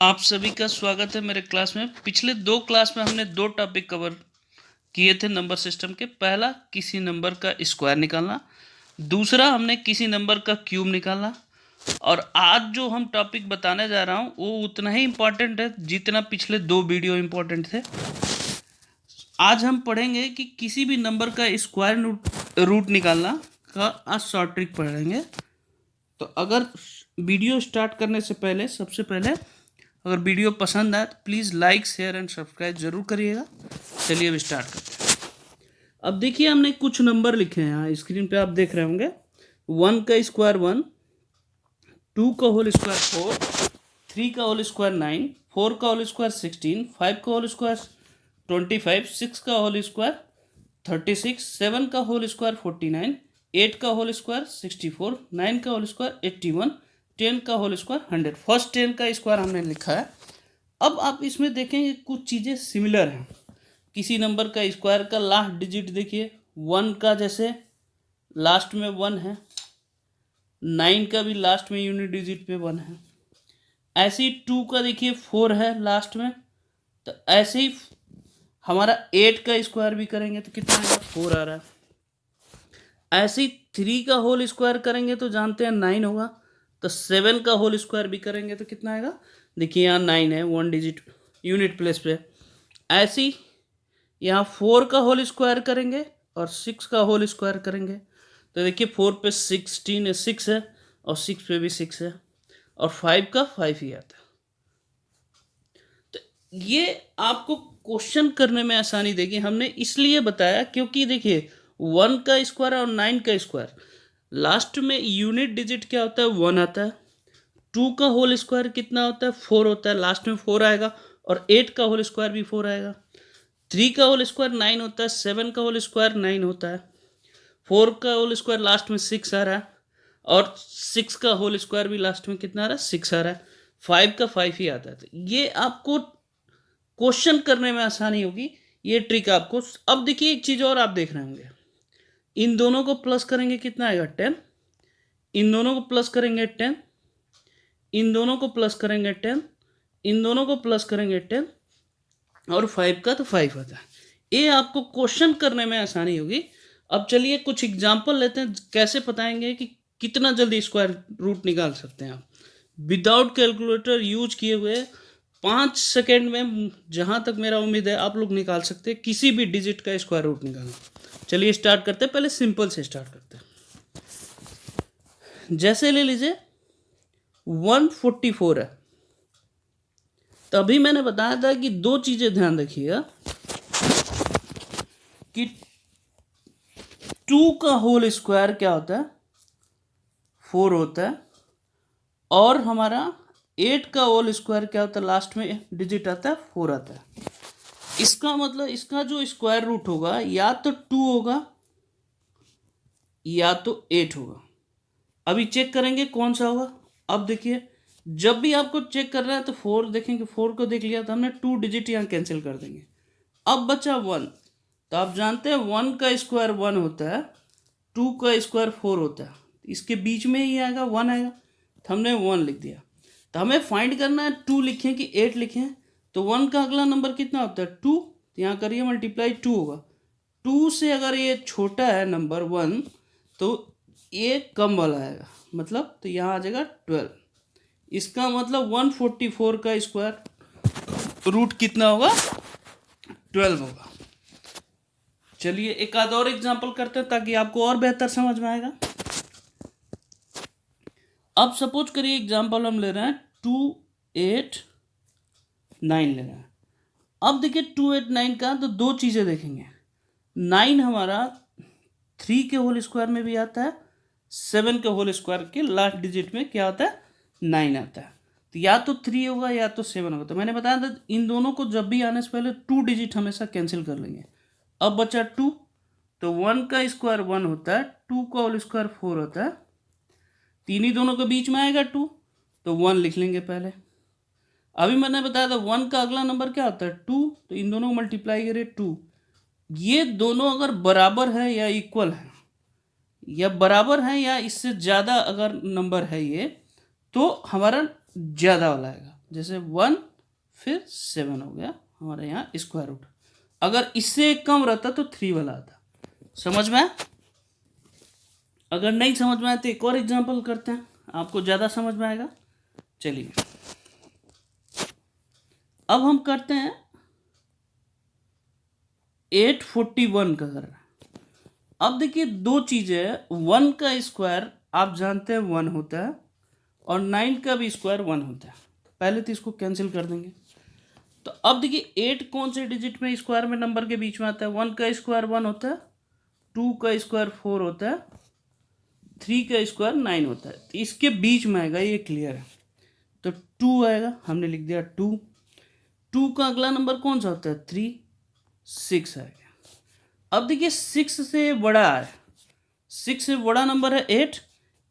आप सभी का स्वागत है मेरे क्लास में। पिछले दो क्लास में हमने दो टॉपिक कवर किए थे नंबर सिस्टम के। पहला किसी नंबर का स्क्वायर निकालना, दूसरा हमने किसी नंबर का क्यूब निकालना। और आज जो हम टॉपिक बताने जा रहा हूँ वो उतना ही इम्पोर्टेंट है जितना पिछले दो वीडियो इम्पोर्टेंट थे। आज हम पढ़ेंगे कि किसी भी नंबर का स्क्वायर रूट निकालना का आज शॉर्ट ट्रिक पढ़ेंगे। तो अगर वीडियो स्टार्ट करने से पहले सबसे पहले अगर वीडियो पसंद आए तो please like share and subscribe जरूर करिएगा। चलिए अब स्टार्ट करते हैं। अब देखिए हमने कुछ नंबर लिखे हैं यहाँ स्क्रीन पे, आप देख रहे होंगे। 1 का स्क्वायर 1, 2 का होल स्क्वायर 4, 3 का होल स्क्वायर 9, 4 का होल स्क्वायर 16, 5 का होल स्क्वायर 25, 6 का होल स्क्वायर 36, 7 का होल स्क्वायर 49, 8 का होल स्क्वायर 64, 9 का होल स्क्वायर 81, 10 का होल स्क्वायर 100। फर्स्ट 10 का स्क्वायर हमने लिखा है। अब आप इसमें देखेंगे कुछ चीज़ें सिमिलर हैं। किसी नंबर का स्क्वायर का लास्ट डिजिट देखिए, 1 का जैसे लास्ट में 1 है, 9 का भी लास्ट में यूनिट डिजिट पे 1 है। ऐसे ही 2 का देखिए 4 है लास्ट में, तो ऐसे ही हमारा 8 का स्क्वायर भी करेंगे तो कितना आएगा, 4 आ रहा है। ऐसे ही 3 का होल स्क्वायर करेंगे तो जानते हैं 9 होगा, तो 7 का होल स्क्वायर भी करेंगे तो कितना आएगा, देखिए यहाँ 9 है, 1 डिजिट यूनिट प्लेस पे। ऐसे ही यहाँ 4 का होल स्क्वायर करेंगे और 6 का होल स्क्वायर करेंगे तो देखिए 4 पे 16 है, 6 है, और 6 पे भी 6 है, और 5 का 5 ही आता है। तो ये आपको क्वेश्चन करने में आसानी देगी। हमने इसलिए बताया क्योंकि देखिए 1 का स्क्वायर और 9 का स्क्वायर लास्ट में यूनिट डिजिट क्या होता है, 1 आता है। 2 का होल स्क्वायर कितना होता है, 4 होता है, लास्ट में 4 आएगा, और 8 का होल स्क्वायर भी 4 आएगा। 3 का होल स्क्वायर 9 होता है, 7 का होल स्क्वायर 9 होता है, 4 का होल स्क्वायर लास्ट में 6 आ रहा है, और 6 का होल स्क्वायर भी लास्ट में कितना आ रहा है, 6 आ रहा है। 5 का 5 ही आता है। तो ये आपको क्वेश्चन करने में आसानी होगी, ये ट्रिक आपको। अब देखिए एक चीज़ और आप देख रहे होंगे, इन दोनों को प्लस करेंगे कितना आएगा, 10। इन दोनों को प्लस करेंगे 10, इन दोनों को प्लस करेंगे 10, इन दोनों को प्लस करेंगे 10, और 5 का तो 5 आता है। ये आपको क्वेश्चन करने में आसानी होगी। अब चलिए कुछ एग्जाम्पल लेते हैं, कैसे बताएंगे कि कितना जल्दी स्क्वायर रूट निकाल सकते हैं आप विदाउट कैलकुलेटर यूज किए हुए। 5 सेकेंड में, जहाँ तक मेरा उम्मीद है, आप लोग निकाल सकते हैं किसी भी डिजिट का स्क्वायर रूट निकालना। चलिए स्टार्ट करते हैं, पहले सिंपल से स्टार्ट करते हैं। जैसे ले लीजिए 144 है, तभी मैंने बताया था कि दो चीज़ें ध्यान रखिएगा कि 2 का होल स्क्वायर क्या होता है, 4 होता है, और हमारा 8 का होल स्क्वायर क्या होता है, लास्ट में डिजिट आता है 4 आता है। इसका मतलब इसका जो स्क्वायर रूट होगा या तो 2 होगा या तो 8 होगा। अभी चेक करेंगे कौन सा होगा। अब देखिए जब भी आपको चेक कर रहा है तो 4 देखेंगे, 4 को देख लिया तो हमने 2 डिजिट यहाँ कैंसिल कर देंगे। अब बचा 1, तो आप जानते हैं 1 का स्क्वायर 1 होता है, 2 का स्क्वायर 4 होता है, इसके बीच में ही आएगा 1 आएगा, तो हमने 1 लिख दिया। तो हमें फाइंड करना है 2 लिखें कि 8 लिखें, तो 1 का अगला नंबर कितना होता है, 2, तो यहाँ करिए मल्टीप्लाई 2 होगा। 2 से अगर ये छोटा है नंबर 1 तो ये कम वाला आएगा, मतलब तो यहाँ आ जाएगा 12। इसका मतलब 144 का स्क्वायर रूट कितना होगा, 12 होगा। चलिए एक आध और एग्जांपल करते हैं ताकि आपको और बेहतर समझ में आएगा। अब सपोज करिए एग्जांपल हम ले रहे हैं 289 ले रहे हैं। अब देखिए 289 का तो दो चीज़ें देखेंगे, 9 हमारा 3 के होल स्क्वायर में भी आता है, 7 के होल स्क्वायर के लास्ट डिजिट में क्या आता है, 9 आता है। तो या तो 3 होगा या तो 7 होगा। तो मैंने बताया था इन दोनों को जब भी आने से पहले 2 डिजिट हमेशा कैंसिल कर लेंगे। अब बचा 2, तो 1 का स्क्वायर 1 होता है, 2 का होल स्क्वायर 4 होता है, तीन ही दोनों के बीच में आएगा 2, तो 1 लिख लेंगे पहले। अभी मैंने बताया था 1 का अगला नंबर क्या होता है, 2, तो इन दोनों को मल्टीप्लाई करें 2। ये दोनों अगर बराबर है या इक्वल है, या बराबर है या इससे ज़्यादा अगर नंबर है ये, तो हमारा ज़्यादा वाला आएगा। जैसे 1 फिर 7 हो गया हमारे यहाँ स्क्वायर रूट। अगर इससे कम रहता तो 3 वाला आता। समझ में आया? अगर नहीं समझ में आया तो एक और एग्जांपल करते हैं, आपको ज़्यादा समझ में आएगा। चलिए अब हम करते हैं 841 का कर रहे हैं। अब देखिए दो चीज़ें है, 1 का स्क्वायर आप जानते हैं 1 होता है और 9 का भी स्क्वायर 1 होता है। पहले तो इसको कैंसिल कर देंगे। तो अब देखिए 8 कौन से डिजिट में स्क्वायर में नंबर के बीच में आता है? 1 का स्क्वायर 1 होता है, 2 का स्क्वायर 4 होता है, 3 का स्क्वायर 9 होता है। तो इसके बीच में आएगा, ये क्लियर है। तो 2 आएगा, हमने लिख दिया 2। 2 का अगला नंबर कौन सा होता है? 3, 6 आएगा। अब देखिए 6 से बड़ा है, 6 से बड़ा नंबर है 8।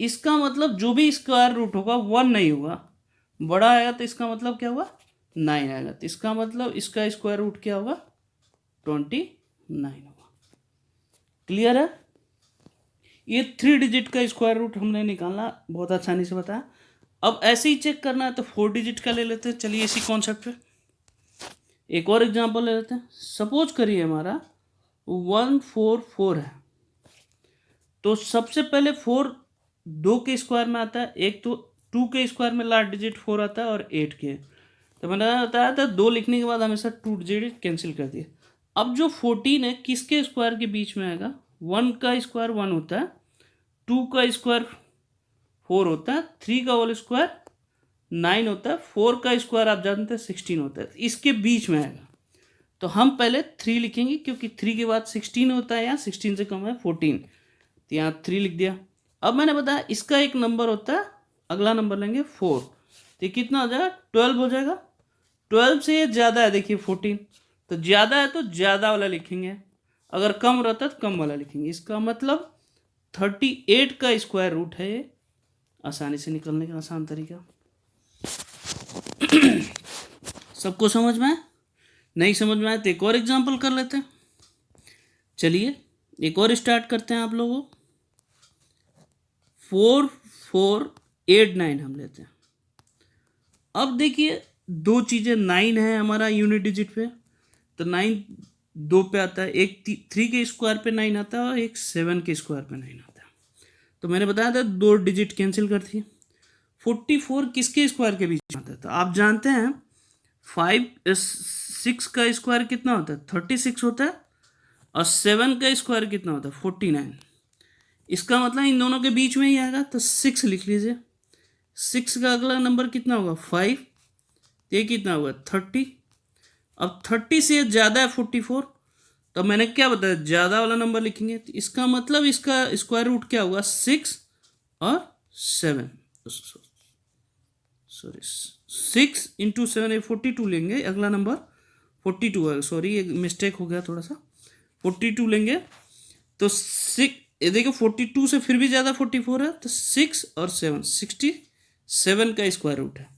इसका मतलब जो भी स्क्वायर रूट होगा 1 नहीं होगा, बड़ा आएगा तो इसका मतलब क्या होगा? 9 आएगा। तो इसका मतलब इसका स्क्वायर रूट क्या होगा? 29 होगा। क्लियर है? ये 3 डिजिट का स्क्वायर रूट हमने निकालना बहुत आसानी से बताया। अब ऐसे ही चेक करना है तो 4 डिजिट का ले लेते हैं। चलिए इसी कॉन्सेप्ट पे एक और एग्जांपल ले लेते हैं। सपोज करिए हमारा 144 है, तो सबसे पहले 4 2 के स्क्वायर में आता है, एक तो 2 के स्क्वायर में लास्ट डिजिट 4 आता है और 8 के। तो मैंने बताया था 2 लिखने के बाद हमेशा 2 डिजिट कैंसिल कर दिए। अब जो 14 है किसके स्क्वायर के बीच में आएगा? 1 का स्क्वायर 1 होता है, 2 का स्क्वायर 4 होता है, 3 का होल स्क्वायर 9 होता है, 4 का स्क्वायर आप जानते हैं 16 होता है। इसके बीच में आएगा तो हम पहले 3 लिखेंगे क्योंकि 3 के बाद 16 होता है, यहाँ 16 से कम है 14, तो यहाँ 3 लिख दिया। अब मैंने बताया इसका एक नंबर होता है, अगला नंबर लेंगे 4, तो ये कितना हो जाएगा? 12 हो जाएगा। 12 से ये ज़्यादा है, देखिए 14, तो ज़्यादा है तो ज़्यादा वाला लिखेंगे, अगर कम रहता है तो कम वाला लिखेंगे। इसका मतलब 38 का स्क्वायर रूट है ये, आसानी से निकलने का आसान तरीका। सबको समझ में आए? नहीं समझ में आए तो एक और एग्जांपल कर लेते हैं। चलिए एक और स्टार्ट करते हैं आप लोगों। 4489 हम लेते हैं। अब देखिए दो चीज़ें, 9 है हमारा यूनिट डिजिट पे, तो 9 2 पे आता है, एक 3 के स्क्वायर पे 9 आता है और एक 7 के स्क्वायर पे 9 आता है। तो मैंने बताया था 2 डिजिट कैंसिल कर दिए। 44 किसके स्क्वायर के बीच में आता है? तो आप जानते हैं 6 का स्क्वायर कितना होता है? 36 होता है, और 7 का स्क्वायर कितना होता है? 49। इसका मतलब इन दोनों के बीच में ही आएगा, तो 6 लिख लीजिए। 6 का अगला नंबर कितना होगा? 5, ये कितना होगा? 30। अब 30 से ज़्यादा है 44, तो मैंने क्या बताया? ज़्यादा वाला नंबर लिखेंगे। तो इसका मतलब इसका स्क्वायर रूट क्या होगा? 6 और 7, सॉरी 6 इंटू 7 ये 42 लेंगे, अगला नंबर 42 है, सॉरी ये मिस्टेक हो गया थोड़ा सा, 42 लेंगे। तो 6, ये देखो 42 से फिर भी ज़्यादा 44 है, तो 6 और 7 67 का स्क्वायर रूट है।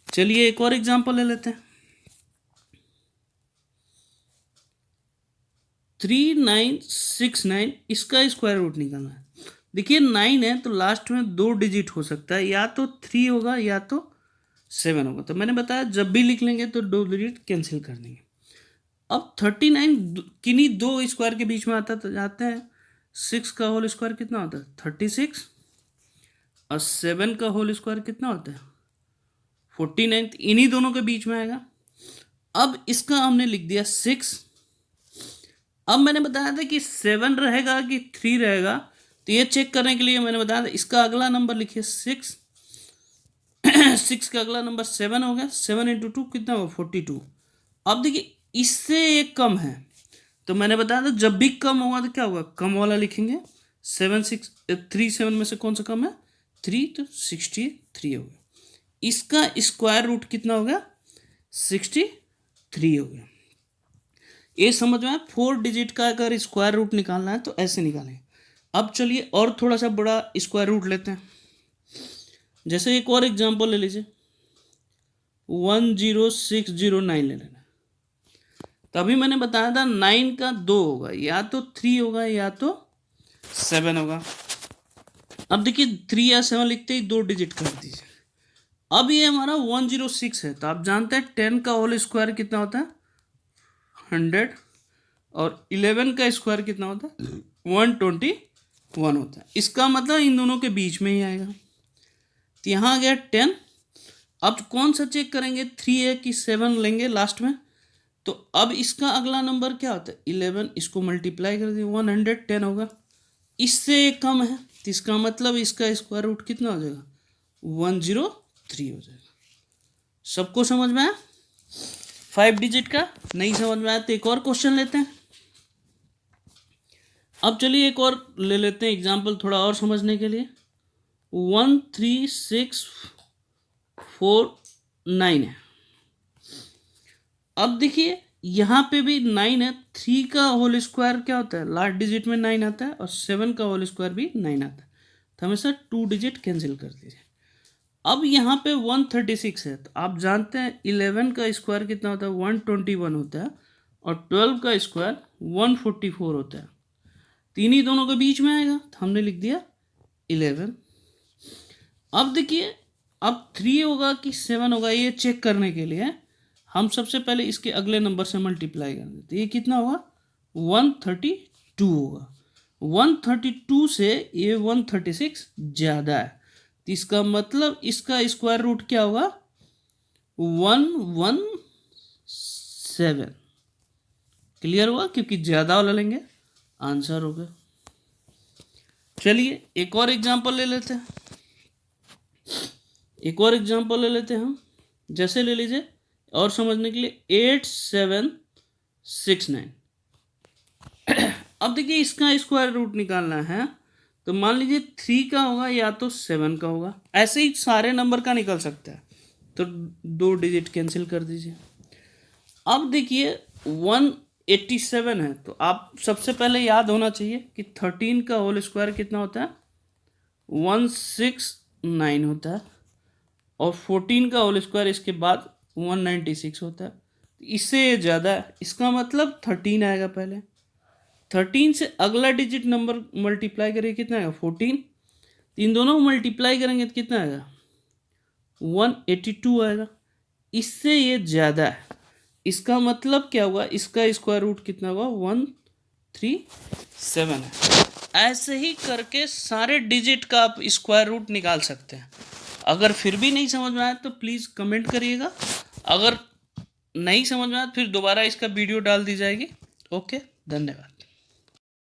चलिए एक और एग्जांपल ले लेते हैं। 3969, इसका स्क्वायर रूट निकालना है। देखिए 9 है तो लास्ट में 2 डिजिट हो सकता है, या तो 3 होगा या तो 7 होगा। तो मैंने बताया जब भी लिख लेंगे तो 2 डिजिट कैंसिल कर देंगे। अब 39 किन्हीं 2 स्क्वायर के बीच में आता है, तो जाते हैं 6 का होल स्क्वायर कितना होता है? 36, और 7 का होल स्क्वायर कितना होता है? 49, इन्हीं दोनों के बीच में आएगा। अब इसका हमने लिख दिया 6। अब मैंने बताया था कि 7 रहेगा कि 3 रहेगा, तो ये चेक करने के लिए मैंने बताया था इसका अगला नंबर लिखिए 6। 6 का अगला नंबर 7 हो गया, 7 इंटू 2 कितना होगा? 42। अब देखिए इससे एक कम है, तो मैंने बताया था जब भी कम होगा तो क्या होगा? कम वाला लिखेंगे। 3 7 में से कौन सा कम है? 3, तो 63 हो गया। इसका स्क्वायर रूट कितना हो गया? 63 हो गया। ये समझ में आया? 4 डिजिट का अगर स्क्वायर रूट निकालना है तो ऐसे निकालें। अब चलिए और थोड़ा सा बड़ा स्क्वायर रूट लेते हैं। जैसे एक और एग्जांपल ले लीजिए, 10609 ले लेना। तभी मैंने बताया था 9 का 2 होगा, या तो 3 होगा या तो 7 होगा। अब देखिए 3 या 7 लिखते ही 2 डिजिट कर दीजिए। अब ये हमारा 106 है, तो आप जानते हैं 10 का होल स्क्वायर कितना होता है 100, और 11 का स्क्वायर कितना होता है 121 होता है। इसका मतलब इन दोनों के बीच में ही आएगा। तो यहाँ आ गया 10। अब कौन सा चेक करेंगे, 3 है कि 7 लेंगे लास्ट में। तो अब इसका अगला नंबर क्या होता है 11, इसको मल्टीप्लाई कर दिए 110 होगा, इससे ये कम है, तो इसका मतलब इसका स्क्वायर रूट कितना हो जाएगा 103 हो जाएगा। सबको समझ में आया 5 डिजिट का? नहीं समझ में आया तो एक और क्वेश्चन लेते हैं। अब चलिए एक और ले लेते हैं एग्जाम्पल थोड़ा और समझने के लिए। 13649 है। अब देखिए यहाँ पे भी 9 है, 3 का होल स्क्वायर क्या होता है लास्ट डिजिट में 9 आता है, और 7 का होल स्क्वायर भी 9 आता है, तो हमेशा 2 डिजिट कैंसिल कर दीजिए। अब यहाँ पे 136 है, तो आप जानते हैं 11 का स्क्वायर कितना होता है 121 होता है, और 12 का स्क्वायर 144 होता है, तीन ही दोनों के बीच में आएगा, तो हमने लिख दिया 11। अब देखिए अब 3 होगा कि 7 होगा, ये चेक करने के लिए हम सबसे पहले इसके अगले नंबर से मल्टीप्लाई कर देते। ये कितना होगा 132 होगा। 132 से ये 136 ज़्यादा है, तो इसका मतलब इसका स्क्वायर रूट क्या होगा 117। क्लियर हुआ, क्योंकि ज़्यादा वाला लेंगे आंसर होगा। चलिए एक और एग्जांपल ले लेते हैं, हम जैसे ले लीजिए और समझने के लिए 8769। अब देखिए इसका स्क्वायर रूट निकालना है, तो मान लीजिए 3 का होगा या तो 7 का होगा, ऐसे ही सारे नंबर का निकल सकता है, तो 2 डिजिट कैंसिल कर दीजिए। अब देखिए 187 है, तो आप सबसे पहले याद होना चाहिए कि 13 का होल स्क्वायर कितना होता है 169 होता है, और 14 का होल स्क्वायर इसके बाद 196 होता है, इससे ज़्यादा है, इसका मतलब 13 आएगा पहले। 13 से अगला डिजिट नंबर मल्टीप्लाई करेंगे कितना आएगा 14, इन दोनों को मल्टीप्लाई करेंगे तो कितना आएगा 182 आएगा, इससे ये ज़्यादा है, इसका मतलब क्या हुआ इसका स्क्वायर रूट कितना हुआ 137 है। ऐसे ही करके सारे डिजिट का आप स्क्वायर रूट निकाल सकते हैं। अगर फिर भी नहीं समझ में आया तो प्लीज़ कमेंट करिएगा, अगर नहीं समझ में आया तो फिर दोबारा इसका वीडियो डाल दी जाएगी। ओके, धन्यवाद।